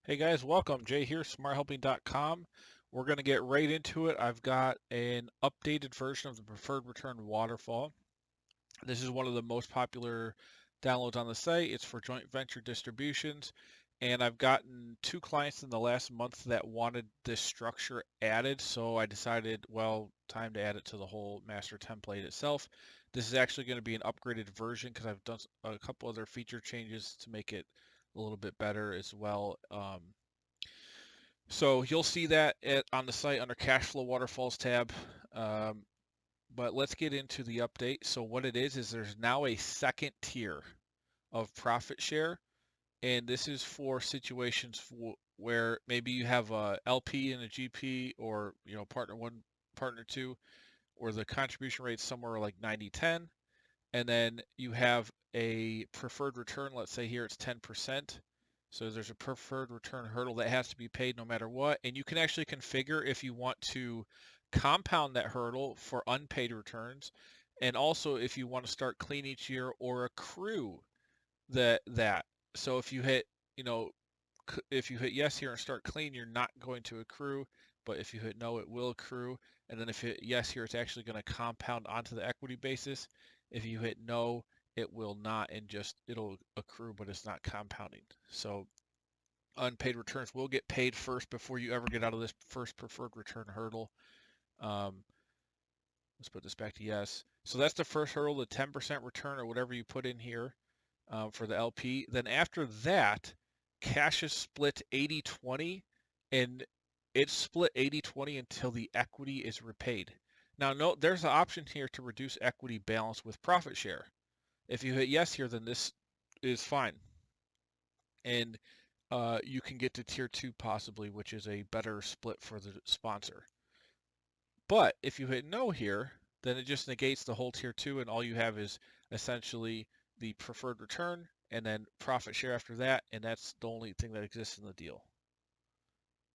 Hey guys, welcome. Jay here, smarthelping.com. We're going to get right into it. I've got an updated version of the preferred return waterfall. This is one of the most popular downloads on the site. It's for joint venture distributions, and I've gotten two clients in the last month that wanted this structure added, so I decided, well, time to add it to the whole master template itself. This is actually going to be an upgraded version because I've done a couple other feature changes to make it a little bit better as well. So you'll see that on the site under cash flow waterfalls tab. Um, but let's get into the update. So what it is there's now a second tier of profit share, and this is for situations where maybe you have a LP and a GP, or partner one, partner two, or the contribution rate's somewhere like 90-10, and then you have a preferred return. Let's say here it's 10%. So there's a preferred return hurdle that has to be paid no matter what. And you can actually configure if you want to compound that hurdle for unpaid returns. And also if you want to start clean each year or accrue that. So if you hit, you know, if you hit yes here and start clean, you're not going to accrue. But if you hit no, it will accrue. And then if you hit yes here, it's actually going to compound onto the equity basis. If you hit no, it will not, and just it'll accrue, but it's not compounding. So unpaid returns will get paid first before you ever get out of this first preferred return hurdle. Um, let's put this back to yes. So that's the first hurdle, the 10% return or whatever you put in here for the LP. Then after that, cash is split 80-20, and it's split 80-20 until the equity is repaid. Now, note there's an option here to reduce equity balance with profit share. If you hit yes here, then this is fine. And you can get to tier 2 possibly, which is a better split for the sponsor. But if you hit no here, then it just negates the whole tier 2, and all you have is essentially the preferred return and then profit share after that, and that's the only thing that exists in the deal.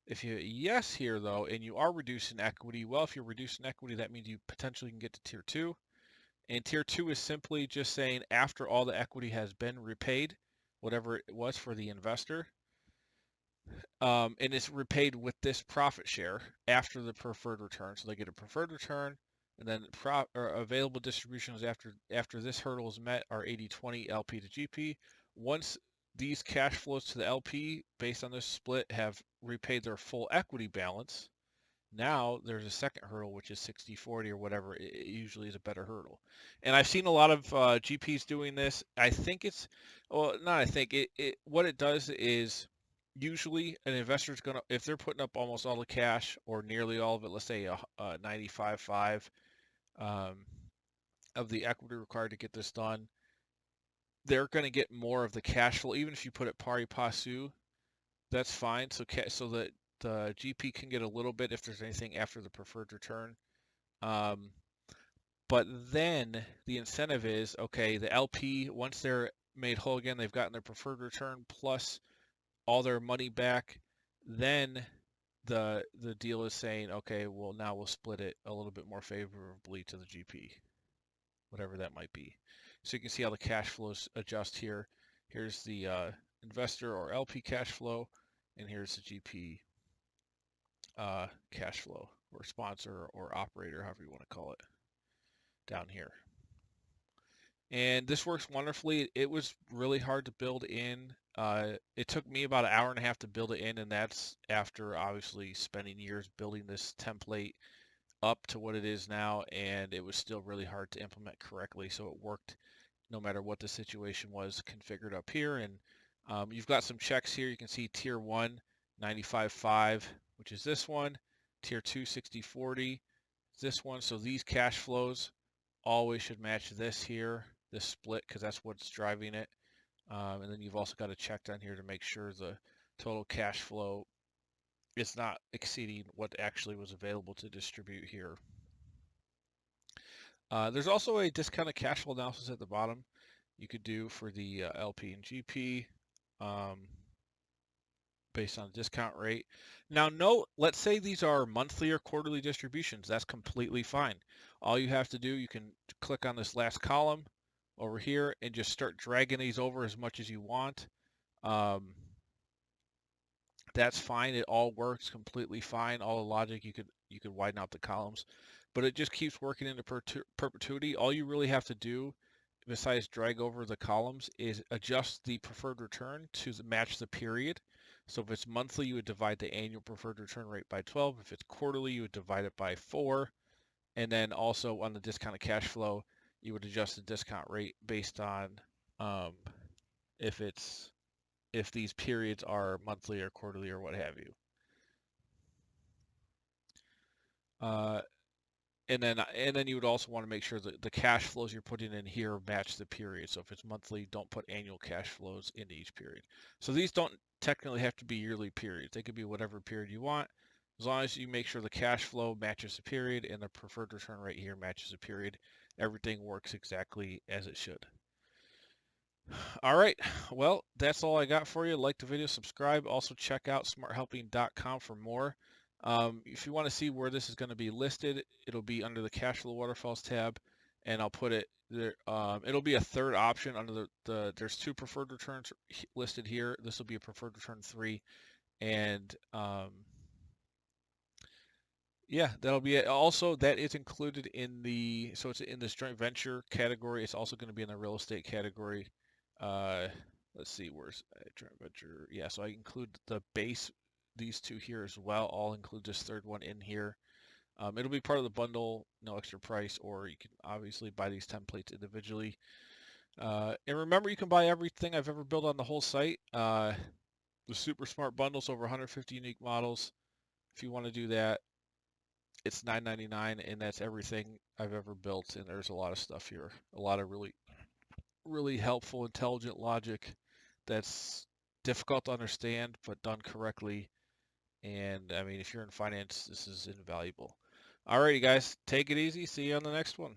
If you hit yes here though, and you are reducing equity, well, if you're reducing equity, that means you potentially can get to tier 2. And tier 2 is simply just saying after all the equity has been repaid, whatever it was for the investor, and it's repaid with this profit share after the preferred return. So they get a preferred return, and then available distributions after this hurdle is met are 80-20 LP to GP. Once these cash flows to the LP based on this split have repaid their full equity balance, now there's a second hurdle, which is 60-40 or whatever. It usually is a better hurdle. And I've seen a lot of GPs doing this. I think it's, well, not I think, what it does is usually an investor's going to, if they're putting up almost all the cash or nearly all of it, let's say a 95.5 um, of the equity required to get this done, they're going to get more of the cash flow. Even if you put it pari passu, that's fine. So that the GP can get a little bit if there's anything after the preferred return. Um, but then the incentive is, okay, the LP, once they're made whole again, they've gotten their preferred return plus all their money back. Then the deal is saying, okay, well now we'll split it a little bit more favorably to the GP, whatever that might be. So you can see how the cash flows adjust here. Here's the investor or LP cash flow, and here's the GP cash flow, or sponsor or operator, however you want to call it, down here. And this works wonderfully. It was really hard to build in. It took me about an hour and a half to build it in, and that's after obviously spending years building this template up to what it is now, and it was still really hard to implement correctly. So it worked no matter what the situation was configured up here. And you've got some checks here. You can see tier 1, 95.5, which is this one. Tier 2, 60-40, this one. So these cash flows always should match this here, this split, because that's what's driving it. And then you've also got to check down here to make sure the total cash flow is not exceeding what actually was available to distribute here. There's also a discounted cash flow analysis at the bottom you could do for the LP and GP based on the discount rate. Now note, let's say these are monthly or quarterly distributions. That's completely fine. All you have to do, you can click on this last column over here and just start dragging these over as much as you want. That's fine. It all works completely fine. All the logic, you could widen out the columns, but it just keeps working into perpetuity. All you really have to do, besides drag over the columns, is adjust the preferred return to match the period. So if it's monthly, you would divide the annual preferred return rate by 12. If it's quarterly, you would divide it by 4. And then also on the discounted cash flow, you would adjust the discount rate based on um, if these periods are monthly or quarterly or what have you. Uh, and then you would also want to make sure that the cash flows you're putting in here match the period. So if it's monthly, don't put annual cash flows into each period. So these don't technically have to be yearly periods. They could be whatever period you want, as long as you make sure the cash flow matches the period and the preferred return rate here matches the period. Everything works exactly as it should. All right, well, that's all I got for you. Like the video, subscribe. Also check out smarthelping.com for more. If you want to see where this is going to be listed, it'll be under the cash flow waterfalls tab, and I'll put it there. It'll be a third option under there's 2 preferred returns listed here. This will be a preferred return 3, and yeah, that'll be it. Also, that is included in so it's in this joint venture category. It's also going to be in the real estate category. Uh, let's see, where's joint venture? Yeah, so I include the base, these 2 here as well. I'll include this third one in here. It'll be part of the bundle, no extra price, or you can obviously buy these templates individually. And remember, you can buy everything I've ever built on the whole site. The super smart bundles, over 150 unique models. If you want to do that, it's $9.99, and that's everything I've ever built. And there's a lot of stuff here, a lot of really helpful, intelligent logic that's difficult to understand, but done correctly. And I mean, if you're in finance, this is invaluable. Alrighty, guys, take it easy. See you on the next one.